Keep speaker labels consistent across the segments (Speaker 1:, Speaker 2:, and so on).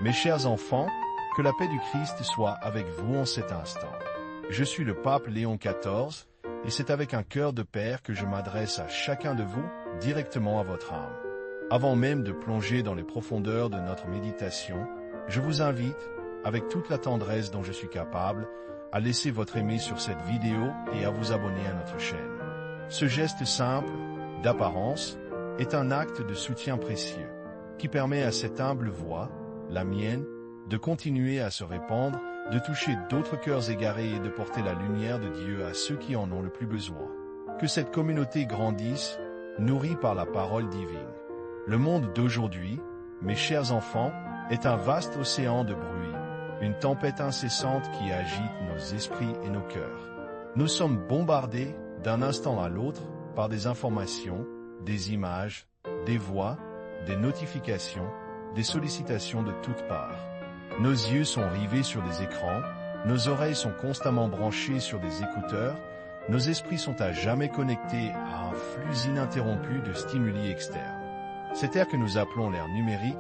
Speaker 1: Mes chers enfants, que la paix du Christ soit avec vous en cet instant. Je suis le pape Léon XIV, et c'est avec un cœur de père que je m'adresse à chacun de vous, directement à votre âme. Avant même de plonger dans les profondeurs de notre méditation, je vous invite, avec toute la tendresse dont je suis capable, à laisser votre aimé sur cette vidéo et à vous abonner à notre chaîne. Ce geste simple, d'apparence, est un acte de soutien précieux, qui permet à cette humble voix, la mienne, de continuer à se répandre, de toucher d'autres cœurs égarés et de porter la lumière de Dieu à ceux qui en ont le plus besoin. Que cette communauté grandisse, nourrie par la parole divine. Le monde d'aujourd'hui, mes chers enfants, est un vaste océan de bruit, une tempête incessante qui agite nos esprits et nos cœurs. Nous sommes bombardés, d'un instant à l'autre, par des informations, des images, des voix, des notifications, des sollicitations de toutes parts. Nos yeux sont rivés sur des écrans, nos oreilles sont constamment branchées sur des écouteurs, nos esprits sont à jamais connectés à un flux ininterrompu de stimuli externes. Cette ère que nous appelons l'ère numérique,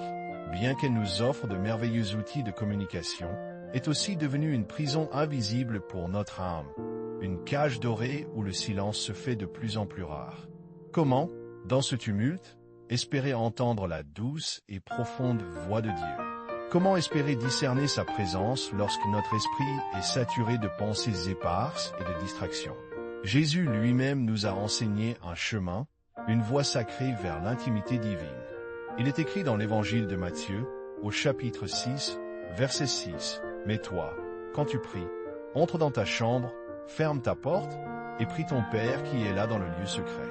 Speaker 1: bien qu'elle nous offre de merveilleux outils de communication, est aussi devenue une prison invisible pour notre âme, une cage dorée où le silence se fait de plus en plus rare. Comment, dans ce tumulte, espérer entendre la douce et profonde voix de Dieu? Comment espérer discerner sa présence lorsque notre esprit est saturé de pensées éparses et de distractions? Jésus lui-même nous a enseigné un chemin, une voie sacrée vers l'intimité divine. Il est écrit dans l'évangile de Matthieu, au chapitre 6, verset 6, « Mais toi, quand tu pries, entre dans ta chambre, ferme ta porte, et prie ton Père qui est là dans le lieu secret. »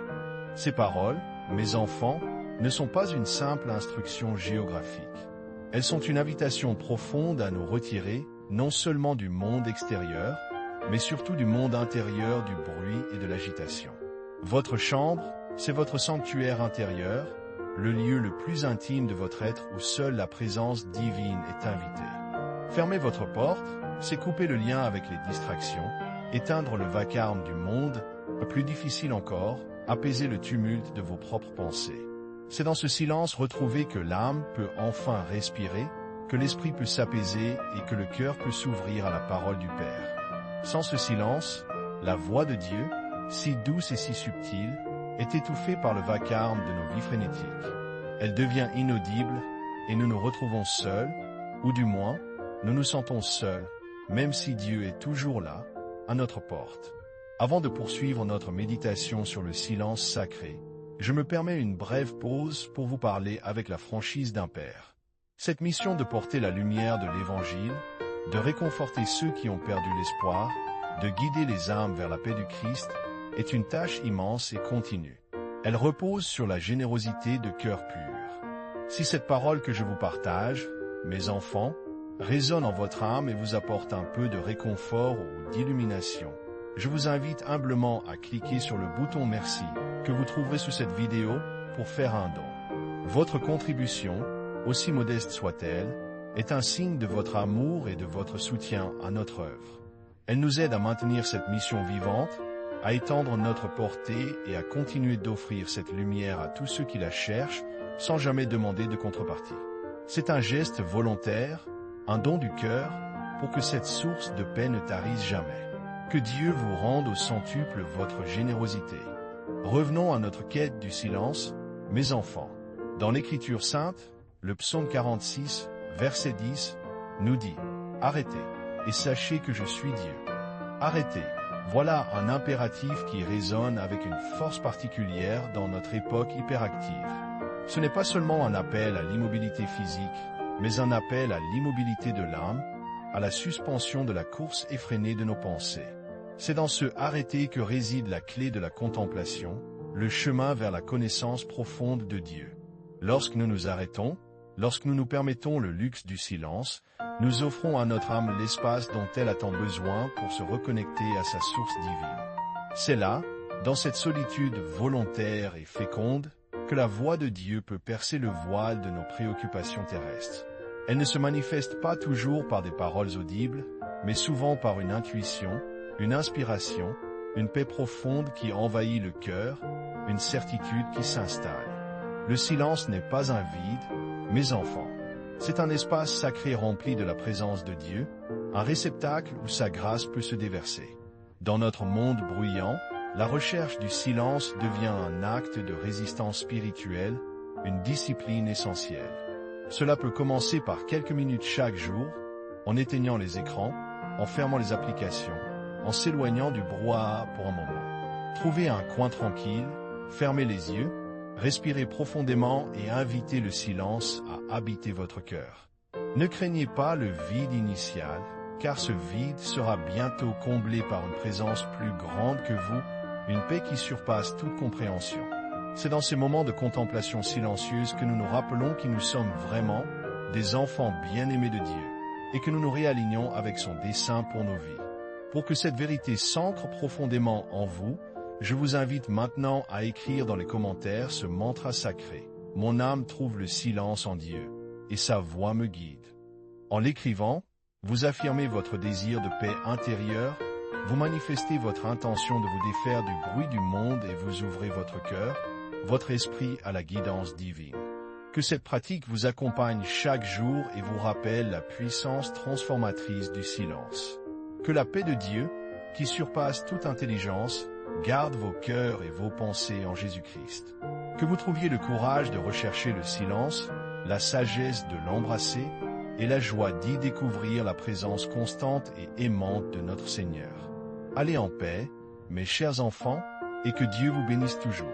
Speaker 1: Ces paroles, mes enfants, ne sont pas une simple instruction géographique. Elles sont une invitation profonde à nous retirer, non seulement du monde extérieur, mais surtout du monde intérieur du bruit et de l'agitation. Votre chambre, c'est votre sanctuaire intérieur, le lieu le plus intime de votre être où seule la présence divine est invitée. Fermer votre porte, c'est couper le lien avec les distractions, éteindre le vacarme du monde, plus difficile encore, apaiser le tumulte de vos propres pensées. C'est dans ce silence retrouvé que l'âme peut enfin respirer, que l'esprit peut s'apaiser et que le cœur peut s'ouvrir à la parole du Père. Sans ce silence, la voix de Dieu, si douce et si subtile, est étouffée par le vacarme de nos vies frénétiques. Elle devient inaudible et nous nous retrouvons seuls, ou du moins, nous nous sentons seuls, même si Dieu est toujours là, à notre porte. Avant de poursuivre notre méditation sur le silence sacré, je me permets une brève pause pour vous parler avec la franchise d'un père. Cette mission de porter la lumière de l'Évangile, de réconforter ceux qui ont perdu l'espoir, de guider les âmes vers la paix du Christ, est une tâche immense et continue. Elle repose sur la générosité de cœur pur. Si cette parole que je vous partage, mes enfants, résonne en votre âme et vous apporte un peu de réconfort ou d'illumination, je vous invite humblement à cliquer sur le bouton Merci que vous trouverez sous cette vidéo pour faire un don. Votre contribution, aussi modeste soit-elle, est un signe de votre amour et de votre soutien à notre œuvre. Elle nous aide à maintenir cette mission vivante, à étendre notre portée et à continuer d'offrir cette lumière à tous ceux qui la cherchent sans jamais demander de contrepartie. C'est un geste volontaire, un don du cœur, pour que cette source de paix ne tarisse jamais. Que Dieu vous rende au centuple votre générosité. Revenons à notre quête du silence, mes enfants. Dans l'Écriture sainte, le psaume 46, verset 10, nous dit « Arrêtez, et sachez que je suis Dieu. » Arrêtez, voilà un impératif qui résonne avec une force particulière dans notre époque hyperactive. Ce n'est pas seulement un appel à l'immobilité physique, mais un appel à l'immobilité de l'âme, à la suspension de la course effrénée de nos pensées. C'est dans ce arrêter que réside la clé de la contemplation, le chemin vers la connaissance profonde de Dieu. Lorsque nous nous arrêtons, lorsque nous nous permettons le luxe du silence, nous offrons à notre âme l'espace dont elle a tant besoin pour se reconnecter à sa source divine. C'est là, dans cette solitude volontaire et féconde, que la voix de Dieu peut percer le voile de nos préoccupations terrestres. Elle ne se manifeste pas toujours par des paroles audibles, mais souvent par une intuition, une inspiration, une paix profonde qui envahit le cœur, une certitude qui s'installe. Le silence n'est pas un vide, mes enfants. C'est un espace sacré rempli de la présence de Dieu, un réceptacle où sa grâce peut se déverser. Dans notre monde bruyant, la recherche du silence devient un acte de résistance spirituelle, une discipline essentielle. Cela peut commencer par quelques minutes chaque jour, en éteignant les écrans, en fermant les applications, en s'éloignant du brouhaha pour un moment. Trouvez un coin tranquille, fermez les yeux, respirez profondément et invitez le silence à habiter votre cœur. Ne craignez pas le vide initial, car ce vide sera bientôt comblé par une présence plus grande que vous, une paix qui surpasse toute compréhension. C'est dans ces moments de contemplation silencieuse que nous nous rappelons qui nous sommes vraiment des enfants bien-aimés de Dieu, et que nous nous réalignons avec son dessein pour nos vies. Pour que cette vérité s'ancre profondément en vous, je vous invite maintenant à écrire dans les commentaires ce mantra sacré. Mon âme trouve le silence en Dieu, et sa voix me guide. En l'écrivant, vous affirmez votre désir de paix intérieure, vous manifestez votre intention de vous défaire du bruit du monde et vous ouvrez votre cœur, votre esprit à la guidance divine. Que cette pratique vous accompagne chaque jour et vous rappelle la puissance transformatrice du silence. Que la paix de Dieu, qui surpasse toute intelligence, garde vos cœurs et vos pensées en Jésus-Christ. Que vous trouviez le courage de rechercher le silence, la sagesse de l'embrasser et la joie d'y découvrir la présence constante et aimante de notre Seigneur. Allez en paix, mes chers enfants, et que Dieu vous bénisse toujours.